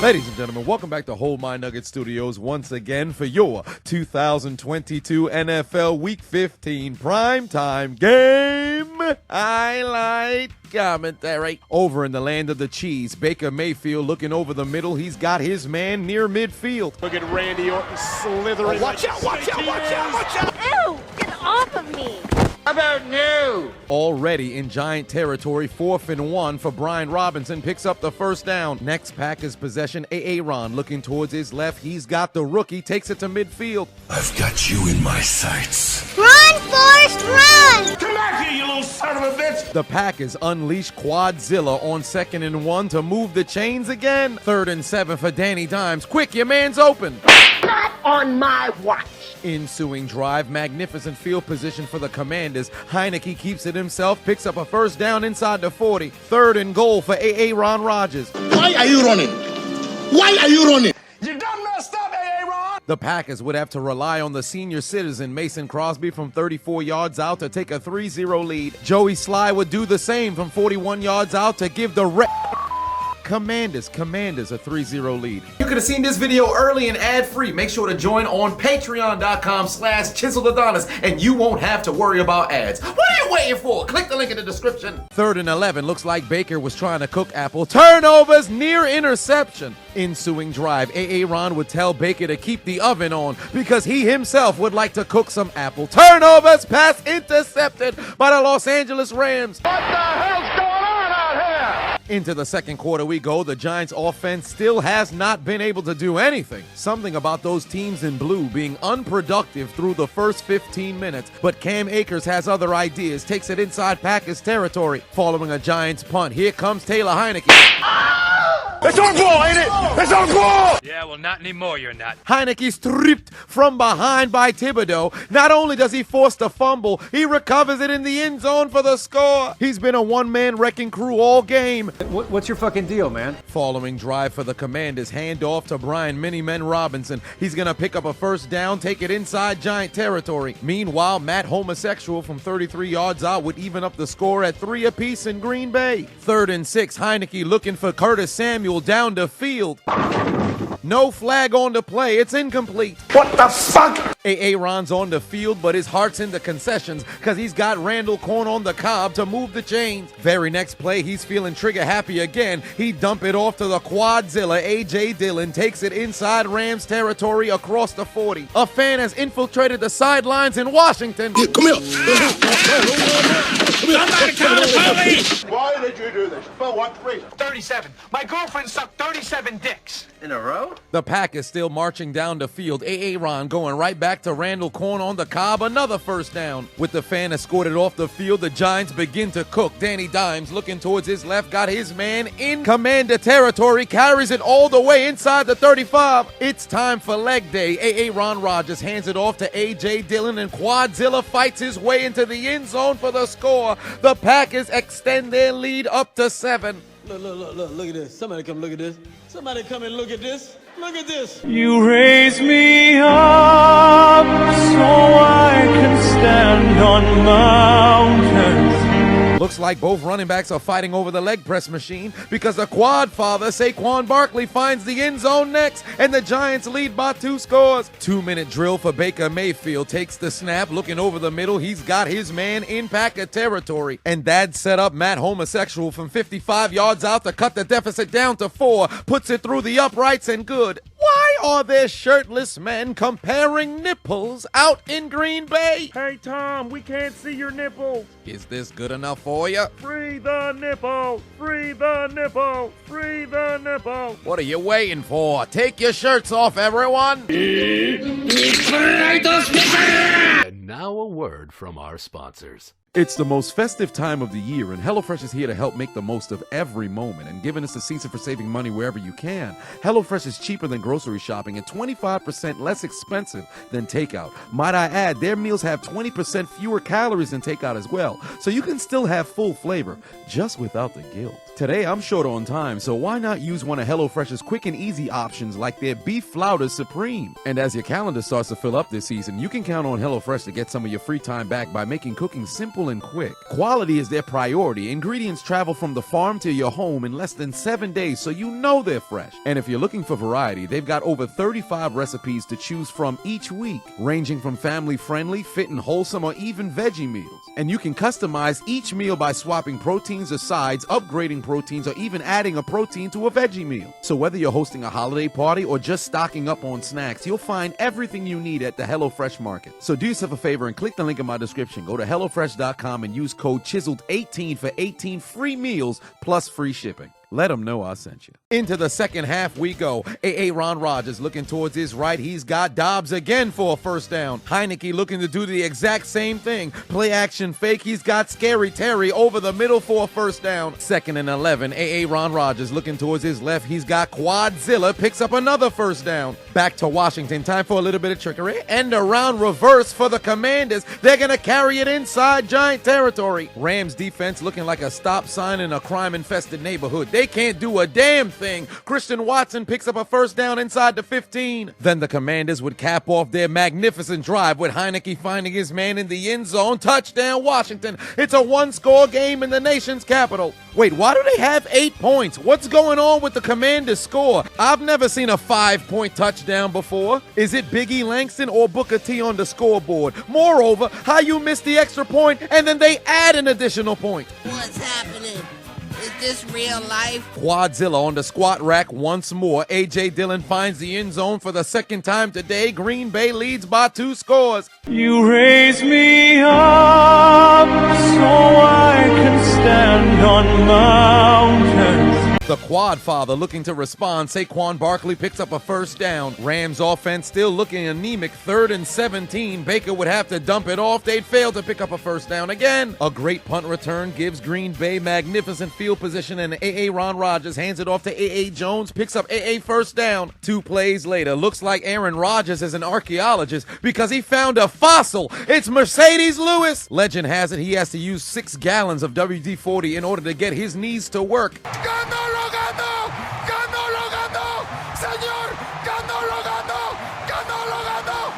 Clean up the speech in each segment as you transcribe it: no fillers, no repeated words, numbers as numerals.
Ladies and gentlemen, welcome back to Hold My Nugget Studios once again for your 2022 NFL Week 15 Primetime Game Highlight Commentary. Over in the land of the cheese, Baker Mayfield looking over the middle. He's got his man near midfield. Look at Randy Orton slithering. Watch out, watch out, watch out, watch out! Ew! Get off of me! How about new? Already in Giant territory, 4th and 1 for Brian Robinson, picks up the first down. Next Packers possession, Aaron looking towards his left. He's got the rookie, takes it to midfield. I've got you in my sights. Run, Forrest, run! Come back here, you little son of a bitch! The Packers unleash Quadzilla on 2nd and 1 to move the chains again. 3rd and 7 for Danny Dimes. Quick, your man's open. Not on my watch! Ensuing drive, magnificent field position for the Commanders. Heineke keeps it himself, picks up a first down inside the 40. 3rd and goal for Aaron Rodgers. Why are you running? Why are you running? You done messed up, Aaron! The Packers would have to rely on the senior citizen Mason Crosby from 34 yards out to take a 3-0 lead. Joey Sly would do the same from 41 yards out to give the Commanders a 3-0 lead. You could have seen this video early and ad-free. Make sure to join on patreon.com/Chiseled Adonis and you won't have to worry about ads. What are you waiting for? Click the link in the description. 3rd and 11, looks like Baker was trying to cook apple. Turnovers, near interception. Ensuing drive, Aaron would tell Baker to keep the oven on because he himself would like to cook some apple. Turnovers, pass intercepted by the Los Angeles Rams. What the hell's going on out here? Into the second quarter we go. The Giants offense still has not been able to do anything. Something about those teams in blue being unproductive through the first 15 minutes. But Cam Akers has other ideas, takes it inside Packers territory. Following a Giants punt, here comes Taylor Heineke. It's our ball, ain't it? It's our ball! Yeah, well, not anymore, you're not. Heineke stripped from behind by Thibodeau. Not only does he force the fumble, he recovers it in the end zone for the score. He's been a one-man wrecking crew all game. What's your fucking deal, man? Following drive for the Commanders, handoff to Brian Miniman Robinson. He's going to pick up a first down, take it inside Giant territory. Meanwhile, Matt Homosexual from 33 yards out would even up the score at 3 apiece in Green Bay. 3rd and 6, Heineke looking for Curtis Samuel down the field. No flag on the play. It's incomplete. What the fuck? Aaron's on the field, but his heart's in the concessions because he's got Randall Corn on the cob to move the chains. Very next play, he's feeling trigger happy again. He dump it off to the Quadzilla. A.J. Dillon takes it inside Rams territory across the 40. A fan has infiltrated the sidelines in Washington. Come here. Somebody call the police! Why did you do this? For what reason? 37. My girlfriend sucked 37 dicks. In a row? The pack is still marching down the field. Aaron going right back to Randall Corn on the cob. Another first down. With the fan escorted off the field, the Giants begin to cook. Danny Dimes looking towards his left, got his man in Commander territory, carries it all the way inside the 35. It's time for leg day. Aaron Rodgers hands it off to A.J. Dillon, and Quadzilla fights his way into the end zone for the score. The Packers extend their lead up to 7. Look at this. Somebody come look at this. Somebody come and look at this. Look at this. You raise me up so I can stand on mountains. Looks like both running backs are fighting over the leg press machine because the quad father, Saquon Barkley, finds the end zone next, and the Giants lead by 2 scores. 2-minute drill for Baker Mayfield. Takes the snap, looking over the middle. He's got his man in Packer territory. And that set up Matt Homosexual from 55 yards out to cut the deficit down to 4. Puts it through the uprights and good. Why are there shirtless men comparing nipples out in Green Bay? Hey, Tom, we can't see your nipple. Is this good enough for you? Free the nipple. Free the nipple. Free the nipple. What are you waiting for? Take your shirts off, everyone. And now a word from our sponsors. It's the most festive time of the year, and HelloFresh is here to help make the most of every moment and giving us a season for saving money wherever you can. HelloFresh is cheaper than grocery shopping and 25% less expensive than takeout. Might I add, their meals have 20% fewer calories than takeout as well, so you can still have full flavor, just without the guilt. Today, I'm short on time, so why not use one of HelloFresh's quick and easy options like their Beef Flounder Supreme? And as your calendar starts to fill up this season, you can count on HelloFresh to get some of your free time back by making cooking simple simple and quick. Quality is their priority. Ingredients travel from the farm to your home in less than 7 days, so you know they're fresh. And if you're looking for variety, they've got over 35 recipes to choose from each week, ranging from family-friendly, fit and wholesome, or even veggie meals. And you can customize each meal by swapping proteins or sides, upgrading proteins, or even adding a protein to a veggie meal. So whether you're hosting a holiday party or just stocking up on snacks, you'll find everything you need at the HelloFresh Market. So do yourself a favor and click the link in my description. Go to HelloFresh.com and use code Chiseled18 for 18 free meals plus free shipping. Let them know I sent you. Into the second half we go. Aaron Rodgers looking towards his right. He's got Dobbs again for a first down. Heineke looking to do the exact same thing. Play action fake. He's got Scary Terry over the middle for a first down. 2nd and 11. Aaron Rodgers looking towards his left. He's got Quadzilla. Picks up another first down. Back to Washington. Time for a little bit of trickery. End around reverse for the Commanders. They're going to carry it inside Giant territory. Rams defense looking like a stop sign in a crime-infested neighborhood. They can't do a damn thing. Christian Watson picks up a first down inside the 15. Then the Commanders would cap off their magnificent drive with Heineke finding his man in the end zone. Touchdown, Washington. It's a one-score game in the nation's capital. Wait, why do they have 8 points? What's going on with the Commanders' score? I've never seen a 5-point touchdown before. Is it Biggie Langston or Booker T on the scoreboard? Moreover, how you miss the extra point and then they add an additional point? What's happening? Is this real life? Quadzilla on the squat rack once more. A.J. Dillon finds the end zone for the second time today. Green Bay leads by 2 scores. You raise me up so I can stand on mountains. The Quad Father looking to respond. Saquon Barkley picks up a first down. Rams offense still looking anemic. 3rd and 17. Baker would have to dump it off. They'd fail to pick up a first down again. A great punt return gives Green Bay magnificent field position, and Aaron Rodgers hands it off to A.A. Jones. Picks up A.A. first down. 2 plays later. Looks like Aaron Rodgers is an archaeologist because he found a fossil. It's Mercedes Lewis. Legend has it he has to use 6 gallons of WD-40 in order to get his knees to work.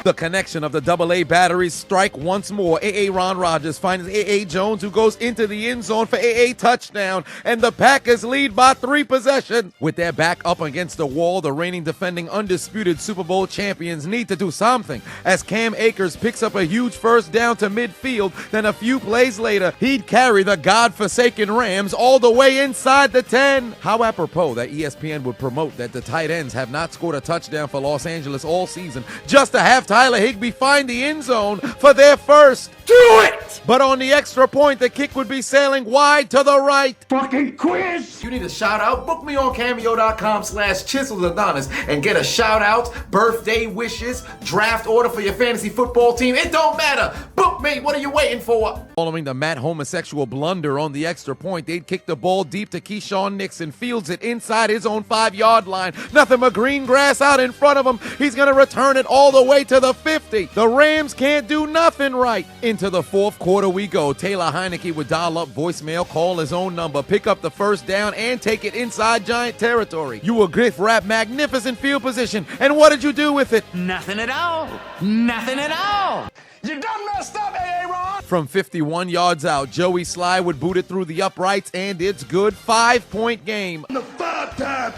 The connection of the AA batteries strike once more. Aaron Rodgers finds A.A. Jones, who goes into the end zone for A.A. touchdown, and the Packers lead by 3 possessions. With their back up against the wall, the reigning defending undisputed Super Bowl champions need to do something, as Cam Akers picks up a huge first down to midfield. Then a few plays later, he'd carry the godforsaken Rams all the way inside the 10. How apropos that ESPN would promote that the tight ends have not scored a touchdown for Los Angeles all season, just to have Tyler Higbee find the end zone for their first. Do it! But on the extra point, the kick would be sailing wide to the right. Fucking quiz! You need a shout out? Book me on Cameo.com/ChiseledAdonis and get a shout out, birthday wishes, draft order for your fantasy football team. It don't matter. Book me. What are you waiting for? Following the Matt homosexual blunder on the extra point, they'd kick the ball deep to Keyshawn Nixon. Fields it inside his own 5-yard line. Nothing but green grass out in front of him. He's going to return it all the way to the 50. The Rams can't do nothing right. Into the 4th quarter we go. Taylor Heineke would dial up voicemail, call his own number, pick up the first down, and take it inside Giant territory. You were Griff Rap, magnificent field position. And what did you do with it? Nothing at all. Nothing at all. You done messed up, Aaron! From 51 yards out, Joey Sly would boot it through the uprights, and it's good. 5-point game. The 5-time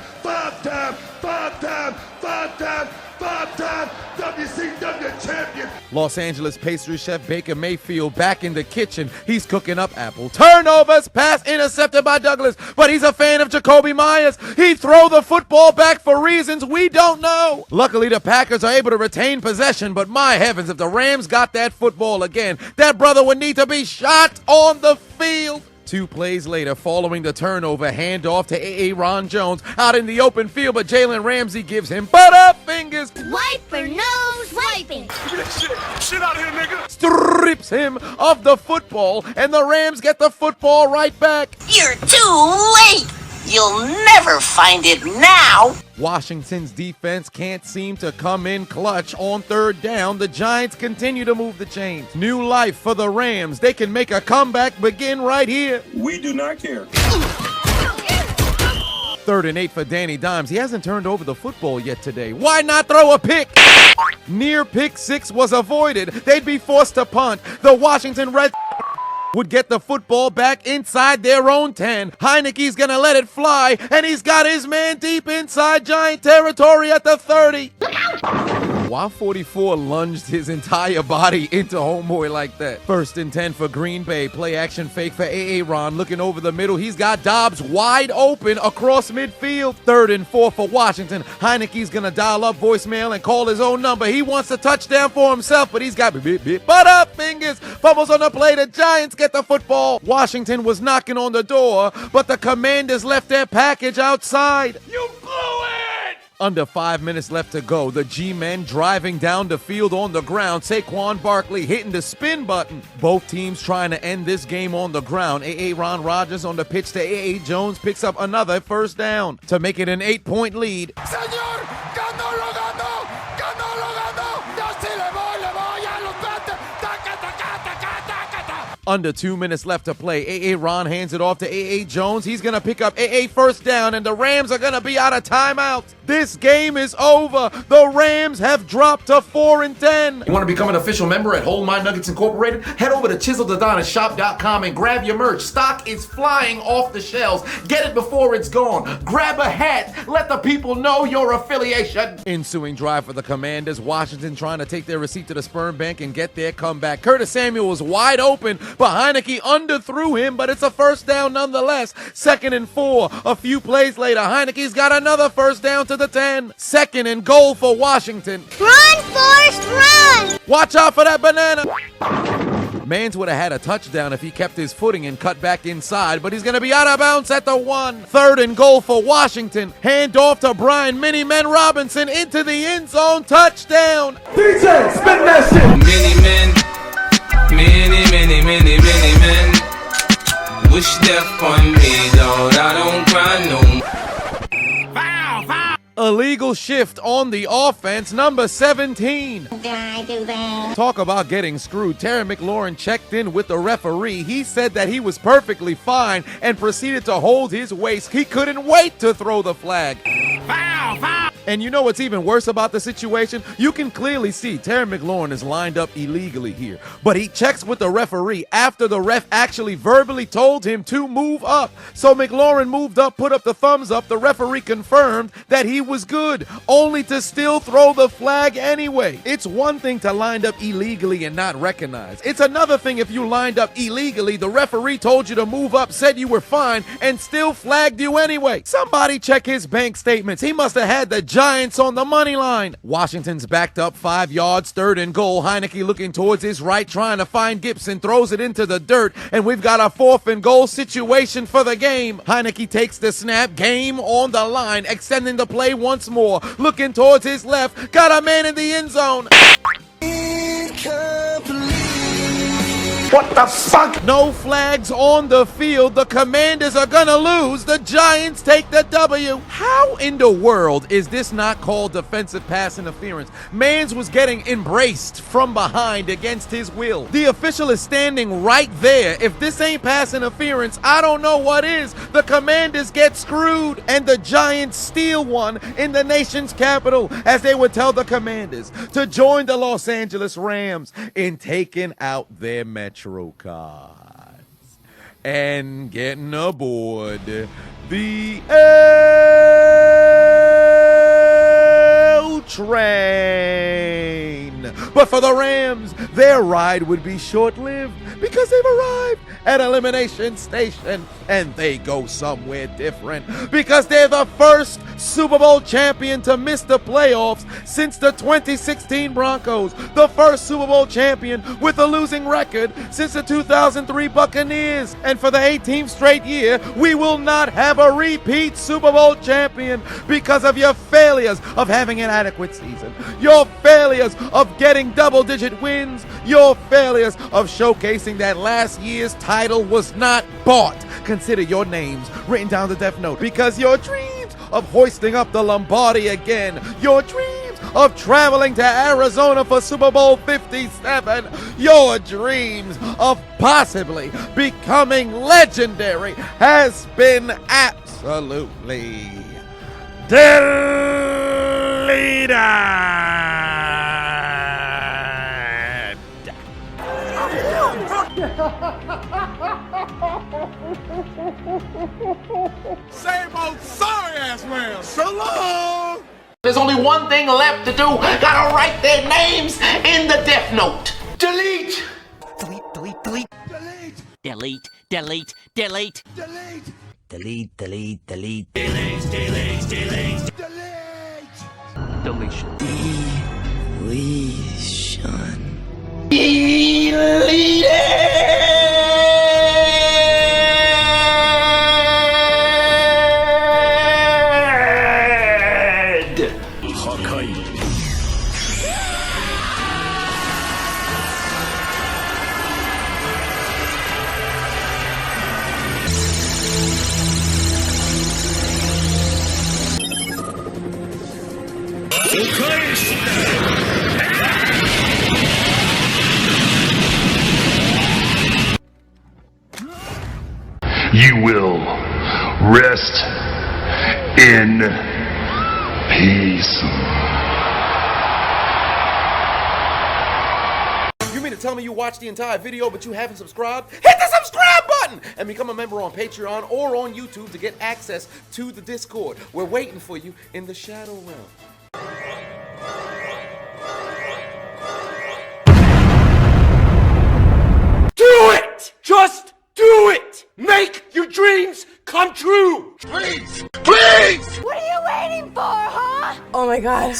WCW champion. Los Angeles pastry chef Baker Mayfield back in the kitchen. He's cooking up apple turnovers. Pass intercepted by Douglas, but he's a fan of Jacoby Myers. He'd throw the football back for reasons we don't know. Luckily, the Packers are able to retain possession, but my heavens, if the Rams got that football again, that brother would need to be shot on the field. 2 plays later, following the turnover, handoff to Aaron Jones out in the open field, but Jalen Ramsey gives him butterfingers. Wipe for nose wiping. Shit out here, nigga! Strips him of the football, and the Rams get the football right back. You're too late. You'll never find it now. Washington's defense can't seem to come in clutch on 3rd down. The Giants continue to move the chains. New life for the Rams. They can make a comeback begin right here. We do not care. 3rd and 8 for Danny Dimes. He hasn't turned over the football yet today. Why not throw a pick? Near pick 6 was avoided. They'd be forced to punt. The Washington Red would get the football back inside their own 10. Heineke's gonna let it fly, and he's got his man deep inside Giant territory at the 30. Why 44 lunged his entire body into homeboy like that? 1st and 10 for Green Bay. Play action fake for Aaron. Looking over the middle. He's got Dobbs wide open across midfield. 3rd and 4 for Washington. Heineke's gonna dial up voicemail and call his own number. He wants a touchdown for himself, but he's got butt up fingers. Fumbles on the play. The Giants get the football. Washington was knocking on the door, but the Commanders left their package outside. You blew it! Under 5 minutes left to go. The G-men driving down the field on the ground. Saquon Barkley hitting the spin button. Both teams trying to end this game on the ground. Ron Rodgers on the pitch to A.A. Jones picks up another 1st down to make it an 8-point lead. Señor, ganó, lo ganó, ganó, lo ganó. Yo sí le voy a los Panthers. Taca, taca, taca, taca, taca. Under 2 minutes left to play. A.A. Ron hands it off to A.A. Jones. He's going to pick up A.A. 1st down, and the Rams are going to be out of timeout. This game is over. The Rams have dropped to 4 and 10. You want to become an official member at Hold My Nuggets Incorporated? Head over to ChiseledAdonisShop.com and grab your merch. Stock is flying off the shelves. Get it before it's gone. Grab a hat. Let the people know your affiliation. Ensuing drive for the Commanders. Washington trying to take their receipt to the sperm bank and get their comeback. Curtis Samuel was wide open, but Heinicke underthrew him, but it's a 1st down nonetheless. 2nd and 4. A few plays later, Heinicke's got another 1st down to the 10. 2nd and goal for Washington. Run, Forrest, run! Watch out for that banana. Mans would have had a touchdown if he kept his footing and cut back inside, but he's going to be out of bounds at the 1. 3rd and goal for Washington. Hand off to Brian Mini-Men Robinson into the end zone. Touchdown. DJ, spin that shit. Many men wish death on me, Lord. I don't cry no more. Illegal shift on the offense, number 17. Did I do that? Talk about getting screwed. Terry McLaurin checked in with the referee. He said that he was perfectly fine and proceeded to hold his waist. He couldn't wait to throw the flag. Foul, foul. And you know what's even worse about the situation? You can clearly see Terry McLaurin is lined up illegally here. But he checks with the referee after the ref actually verbally told him to move up. So McLaurin moved up, put up the thumbs up. The referee confirmed that he was good, only to still throw the flag anyway. It's one thing to line up illegally and not recognize. It's another thing if you lined up illegally, the referee told you to move up, said you were fine, and still flagged you anyway. Somebody check his bank statements. He must have had the Giants on the money line. Washington's backed up 5 yards, 3rd and goal. Heinicke looking towards his right, trying to find Gibson, throws it into the dirt, and we've got a 4th and goal situation for the game. Heinicke takes the snap, game on the line, extending the play once more, looking towards his left, got a man in the end zone. What the fuck? No flags on the field. The Commanders are gonna lose. The Giants take the W. How in the world is this not called defensive pass interference? Mans was getting embraced from behind against his will. The official is standing right there. If this ain't pass interference, I don't know what is. The Commanders get screwed, and the Giants steal one in the nation's capital, as they would tell the Commanders to join the Los Angeles Rams in taking out their Metro cards and getting aboard the L train. But for the Rams, their ride would be short-lived because they've arrived at Elimination Station, and they go somewhere different because they're the first Super Bowl champion to miss the playoffs since the 2016 Broncos, the first Super Bowl champion with a losing record since the 2003 Buccaneers, and for the 18th straight year, we will not have a repeat Super Bowl champion because of your failures of having an adequate season, your failures of getting double-digit wins, your failures of showcasing that last year's title was not bought. Consider your names written down the death note because your dreams of hoisting up the Lombardi again, your dreams of traveling to Arizona for Super Bowl 57, your dreams of possibly becoming legendary has been absolutely deleted. Same old sorry ass man. So long. There's only one thing left to do. Gotta write their names in the death note. Delete. Delete. Delete. Delete. Delete. Delete. Delete. Delete. Delete. Delete. Delete. Delete. Deletion. You will rest in peace. You mean to tell me you watched the entire video but you haven't subscribed? Hit the subscribe button and become a member on Patreon or on YouTube to get access to the Discord. We're waiting for you in the Shadow Realm. Do it! Just do it! Make your dreams come true! Please! Please! What are you waiting for, huh? Oh my god.